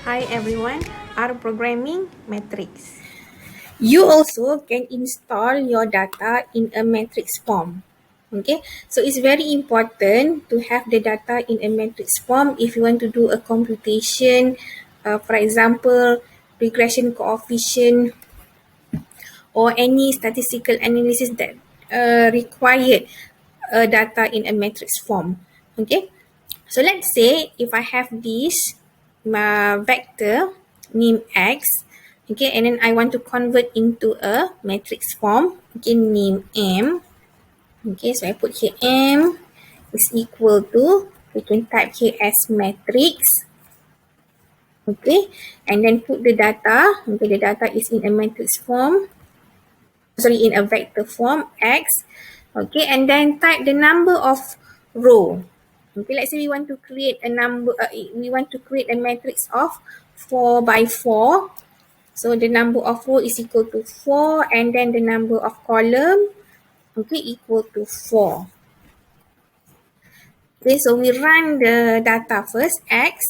Hi everyone, R Programming Matrix. You also can install your data in a matrix form. Okay, so it's very important to have the data in a matrix form if you want to do a computation, for example, regression coefficient or any statistical analysis that required data in a matrix form. Okay, so let's say if I have this vector name x, okay, and then I want to convert into a matrix form, okay, name m, okay, so I put here m is equal to, we can type here as matrix, okay, and then put the data, okay, the data is in a matrix form, sorry, in a vector form x, okay, and then type the number of row. Okay, let's say we want to create a number, we want to create a matrix of 4 by 4. So the number of row is equal to 4 and then the number of column, okay, equal to 4. Okay, so we run the data first, x,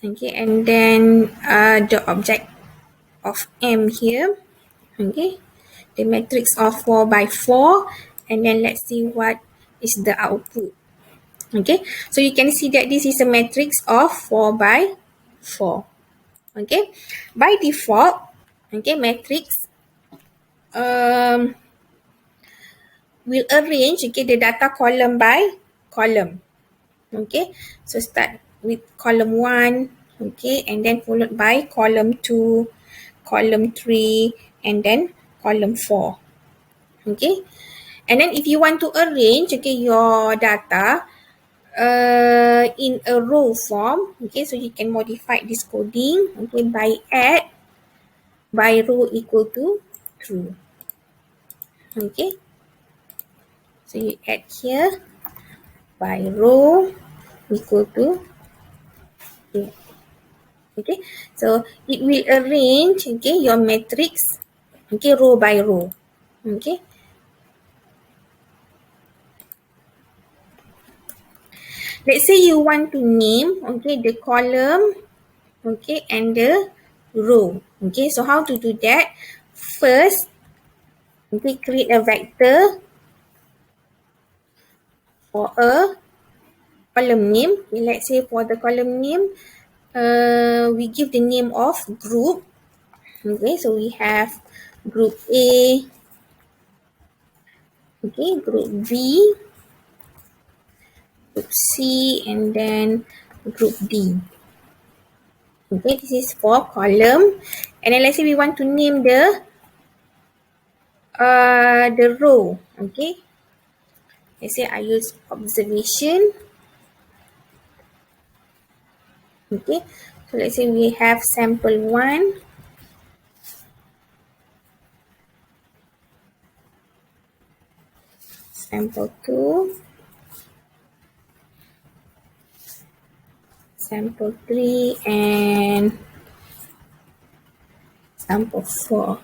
okay, and then the object of m here, okay, the matrix of 4 by 4, and then let's see what is the output. Okay, so you can see that this is a matrix of 4 by 4. Okay, by default, okay, matrix will arrange, okay, the data column by column. Okay, so start with column 1, okay, and then followed by column 2, column 3, and then column 4. Okay, and then if you want to arrange, okay, your data in a row form, okay, so you can modify this coding, okay, by add by row equal to true. Okay, so you add here by row equal to true. Okay, so it will arrange, okay, your matrix, okay, row by row. Okay, let's say you want to name, okay, the column, okay, and the row. Okay, so how to do that? First, okay, create a vector for a column name. Okay, let's say for the column name, we give the name of group. Okay, so we have group A, okay, group B, group C, and then group D. Okay, this is for column. And then let's say we want to name the row. Okay, let's say I use observation. Okay, so let's say we have sample 1, sample 2, sample 3, and sample 4.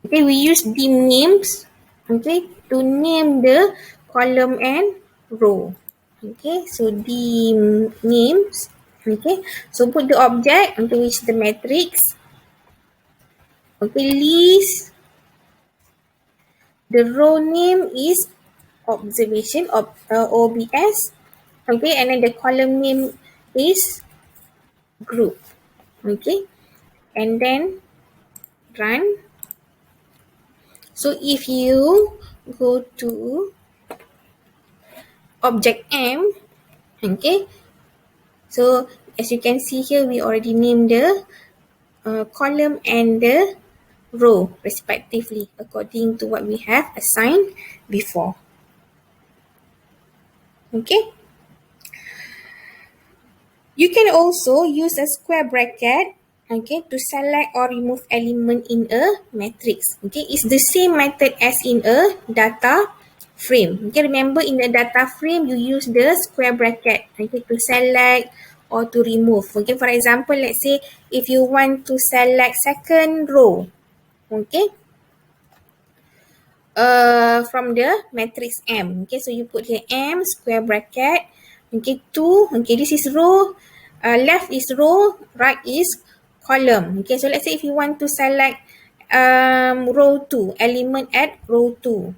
Okay, we use dim names, okay, to name the column and row. Okay, so dim names, okay, so put the object into which the matrix, okay, list, the row name is observation of OBS, okay, and then the column name is group, okay, and then run. So if you go to object M, okay, so as you can see here, we already named the column and the row respectively according to what we have assigned before. Okay. You can also use a square bracket, okay, to select or remove element in a matrix. Okay, it's the same method as in a data frame. Okay, remember in the data frame you use the square bracket, okay, to select or to remove. Okay, for example, let's say if you want to select second row, okay, from the matrix M. Okay, so you put here M square bracket, okay, 2, okay, this is row, left is row, right is column. Okay, so let's say if you want to select row 2, element at row 2.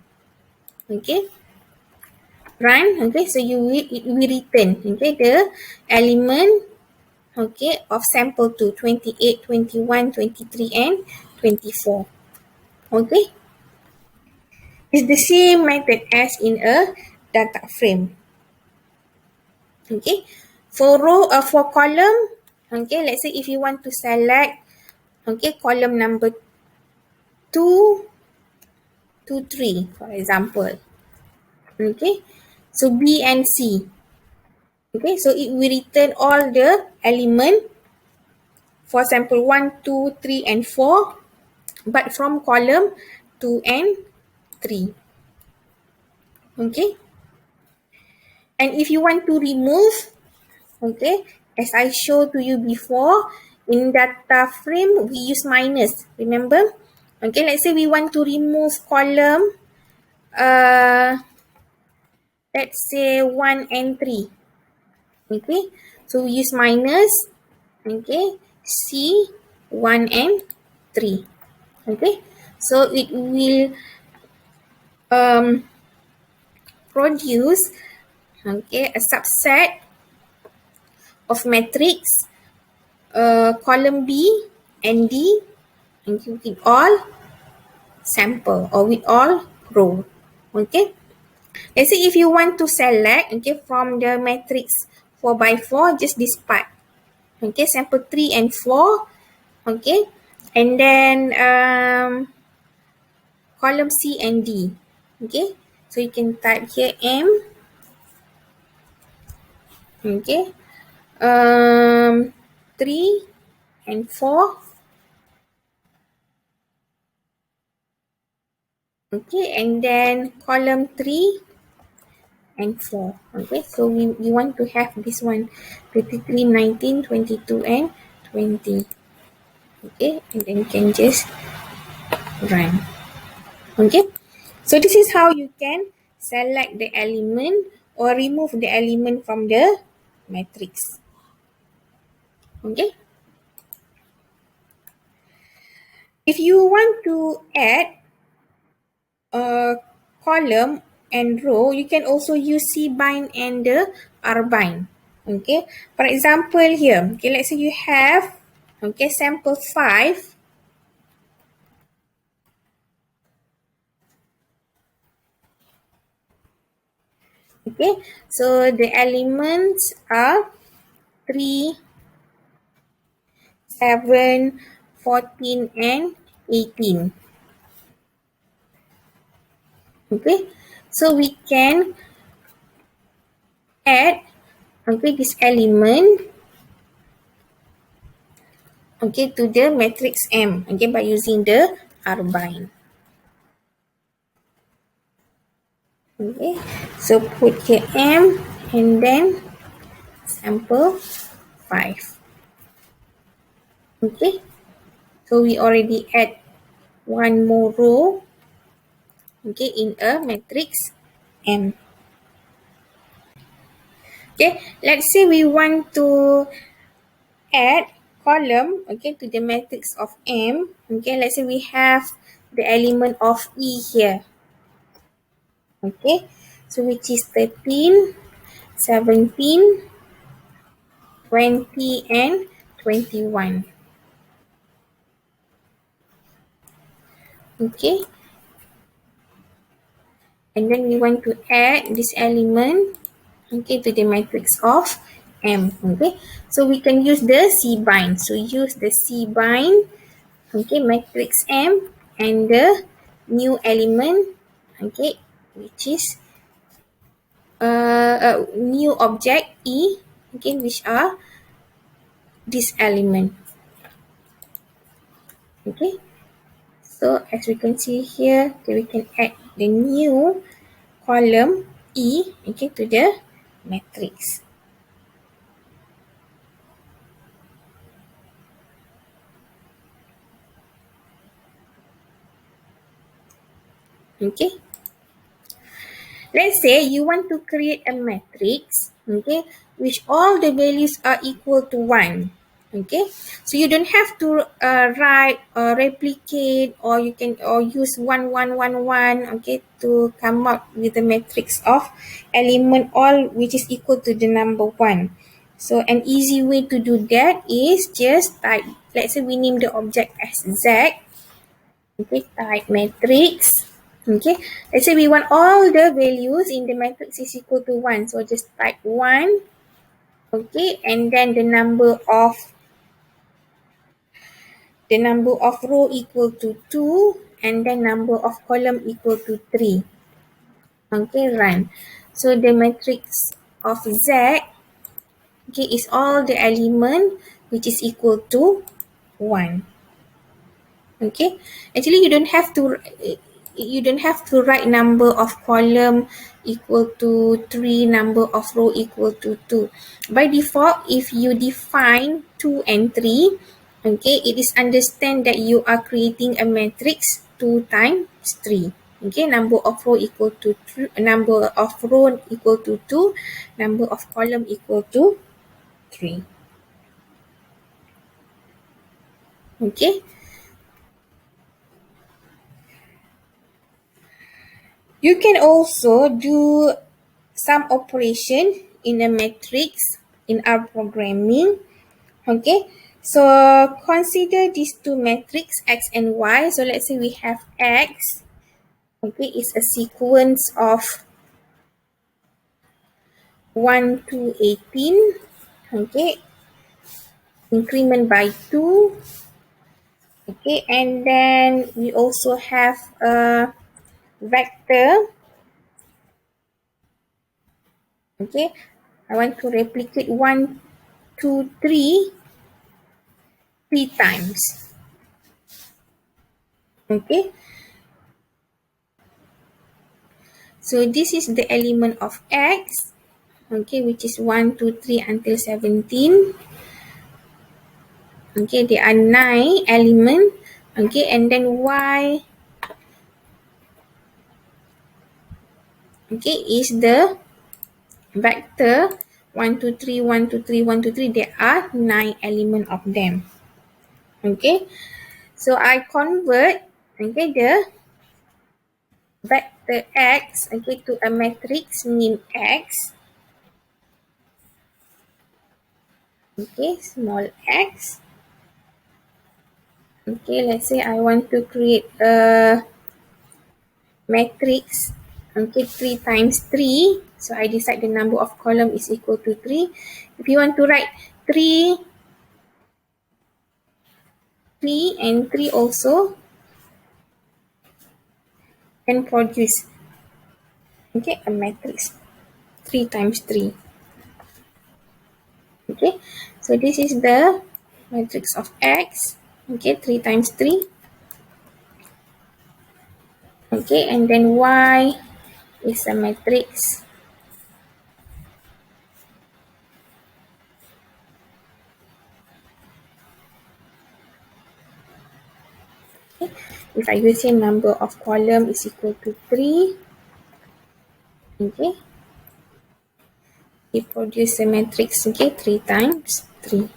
Okay, run. Okay, so you will return, okay, the element, okay, of sample 2, 28, 21, 23, and 24. Okay, it's the same method as in a data frame. Okay, for row, for column, okay, let's say if you want to select, okay, column number 2 to 3, for example. Okay, so B and C. Okay, so it will return all the element for sample 1, 2, 3, and 4, but from column 2 and 3. Okay, and if you want to remove, okay, as I showed to you before, in data frame we use minus, remember? Okay, let's say we want to remove column, let's say 1 and 3. Okay, so we use minus, okay, C 1 and 3. Okay, so it will produce, okay, a subset of matrix, column B and D, and with all sample or with all row. Okay, let's say if you want to select, okay, from the matrix 4 by 4, just this part. Okay, sample 3 and 4. Okay, and then column C and D. Okay, so you can type here M. Okay, 3 and 4. Okay, and then column 3 and 4. Okay, so we want to have this one 23, 19, 22, and 20. Okay, and then you can just run. Okay, so this is how you can select the element or remove the element from the matrix. Okay, if you want to add a column and row, you can also use C bind and the R bind. Okay, for example here, okay, let's say you have, okay, sample 5. Okay, so the elements are 3, 7, 14, and 18. Okay, so we can add, okay, this element, okay, to the matrix M, okay, by using the R bind. Okay, so put here M and then sample 5. Okay, so we already add one more row, okay, in a matrix M. Okay, let's say we want to add column, okay, to the matrix of M. Okay, let's say we have the element of E here. Okay, so which is 13, 17, 20, and 21. Okay, and then we want to add this element, okay, to the matrix of M. Okay, so we can use the C bind. So use the C bind, okay, matrix M and the new element, okay, which is new object E, okay, which are this element. Okay, so as we can see here, okay, we can add the new column E, okay, to the matrix. Okay, let's say you want to create a matrix, okay, which all the values are equal to 1. Okay, so you don't have to write or replicate, or you can or use 1 1 1 1, okay, to come up with the matrix of element all which is equal to the number 1. So an easy way to do that is just type, let's say we name the object as Z. Okay, type matrix. Okay, let's say we want all the values in the matrix is equal to 1. So just type 1. Okay, and then the number of row equal to 2, and then number of column equal to 3. Okay, run. So the matrix of Z, okay, is all the element which is equal to 1. Okay, actually you don't have to write number of column equal to 3, number of row equal to 2. By default, if you define 2 and 3, okay, it is understand that you are creating a matrix 2 times 3. Okay, number of row equal to 3, number of row equal to 2, number of column equal to 3. Okay, you can also do some operation in a matrix in our programming. Okay, so consider these two matrix X and Y. So let's say we have X. Okay, it's a sequence of 1 to 18. Okay, increment by 2. Okay, and then we also have a vector. Okay, I want to replicate 1 2 3 times. Okay, so this is the element of X, okay, which is 1 2 3 until 17. Okay, there are 9 elements. Okay, and then Y, okay, is the vector 1 2 3 1 2 3 1 2 3. There are 9 elements of them. Okay, so I convert, okay, the vector X, okay, to a matrix named X. Okay, small x. Okay, let's say I want to create a matrix, okay, 3 times 3. So I decide the number of column is equal to 3. If you want to write 3, 3 and 3 also, can produce, okay, a matrix 3 times 3. Okay, so this is the matrix of X, okay, 3 times 3. Okay, and then Y is a matrix, okay. If I use here, number of column is equal to 3. Okay, it produce a matrix, okay, 3 times 3.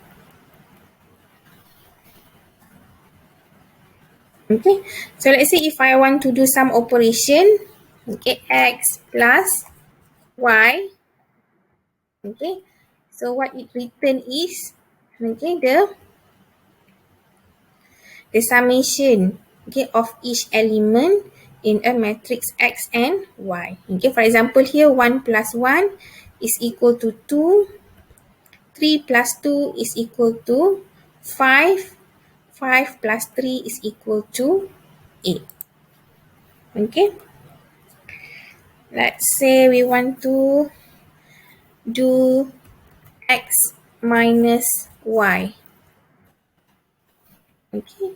Okay, so let's say if I want to do some operation, okay, X plus Y, okay, so what it return is, okay, the summation, okay, of each element in a matrix X and Y. Okay, for example here, 1 plus 1 is equal to 2, 3 plus 2 is equal to 5, 5 plus 3 is equal to 8. Okay, let's say we want to do X minus Y. Okay,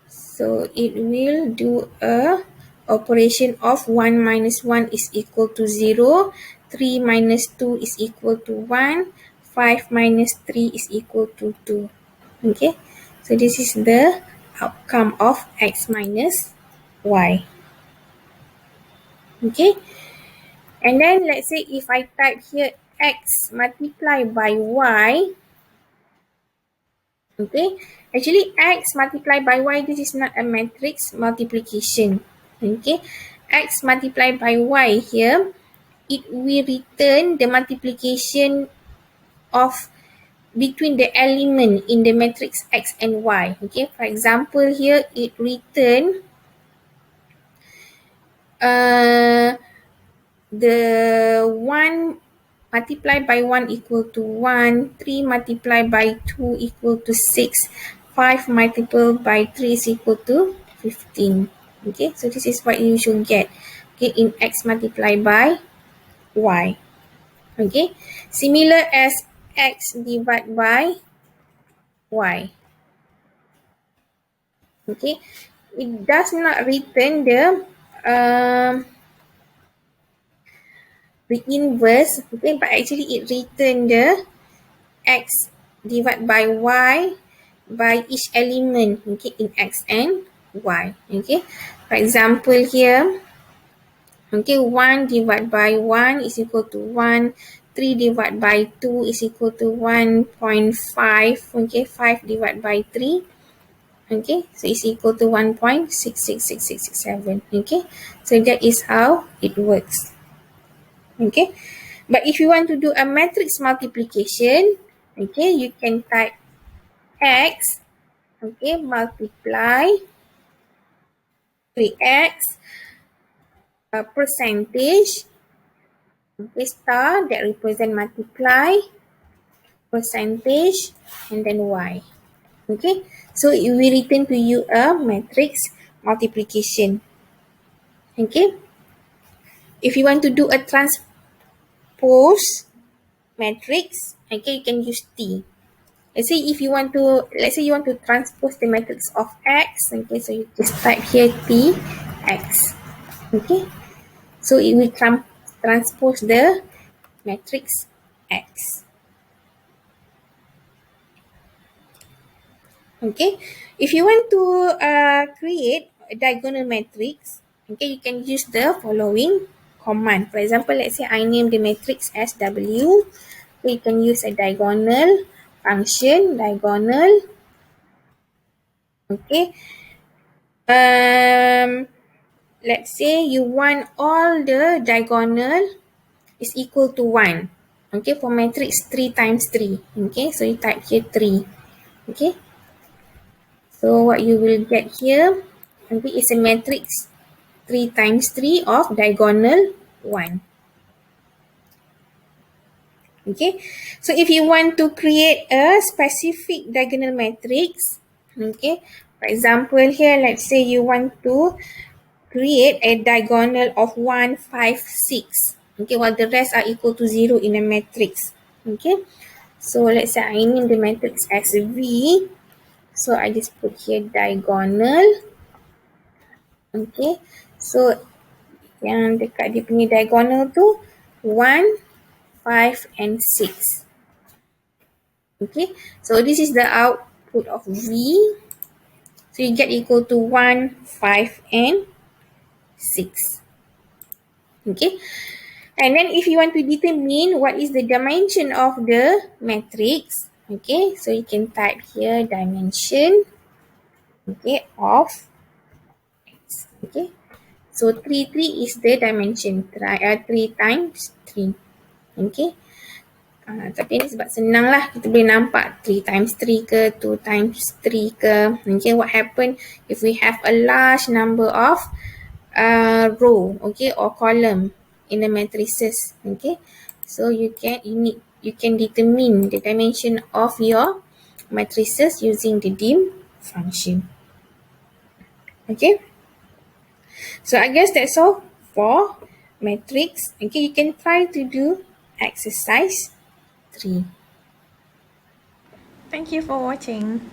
so it will do a operation of 1 minus 1 is equal to 0, 3 minus 2 is equal to 1, 5 minus 3 is equal to 2. Okay, so this is the outcome of X minus Y. Okay, And then let's say if I type here x multiplied by y, okay, actually x multiplied by y, this is not a matrix multiplication. Okay, x multiplied by y here, it will return the multiplication of between the element in the matrix x and y. Okay, for example here it return the 1 multiplied by 1 equal to 1, 3 multiplied by 2 equal to 6, 5 multiplied by 3 is equal to 15. Okay, so this is what you should get, okay, in x multiplied by y. Okay, similar as x divided by y. Okay, it does not return the inverse, okay, but actually it return the x divided by y by each element, okay, in x and y. Okay, for example here, okay, 1 divided by 1 is equal to 1, 3 divided by 2 is equal to 1.5, okay, 5 divided by 3, okay, so it's equal to 1.666667. Okay, so that is how it works. Okay, but if you want to do a matrix multiplication, okay, you can type x, okay, multiply 3x, percentage, okay, star that represent multiply, percentage, and then y. Okay, so it will return to you a matrix multiplication. Okay, if you want to do a transpose matrix, okay, you can use T. Let's say you want to transpose the matrix of x, okay, so you just type here T x. Okay, so it will transpose the matrix X. Okay, if you want to create a diagonal matrix, okay, you can use the following command. For example, let's say I name the matrix as W. So you can use a diagonal function, diagonal. Okay, let's say you want all the diagonal is equal to 1. Okay, for matrix 3 times 3. Okay, so you type here 3. Okay, so what you will get here, okay, is a matrix 3 times 3 of diagonal 1. Okay, so if you want to create a specific diagonal matrix, okay, for example here, let's say you want to create a diagonal of 1, 5, 6. Okay, while the rest are equal to 0 in a matrix. Okay, so let's say I name the matrix as V. So I just put here diagonal. Okay, so yang dekat dia punya diagonal tu 1, 5 and 6. Okay, so this is the output of V. So you get equal to 1, 5 and 6. Okay, and then if you want to determine what is the dimension of the matrix, okay, so you can type here dimension, okay, of X. Okay, so 3 is the dimension, 3 times 3. Okay, tapi ni sebab senang lah, kita boleh nampak 3 times 3 ke 2 times 3 ke. Okay, what happen if we have a large number of row, okay, or column in the matrices. Okay, so you can determine the dimension of your matrices using the dim function. Okay, so I guess that's all for matrix. Okay, you can try to do exercise 3. Thank you for watching.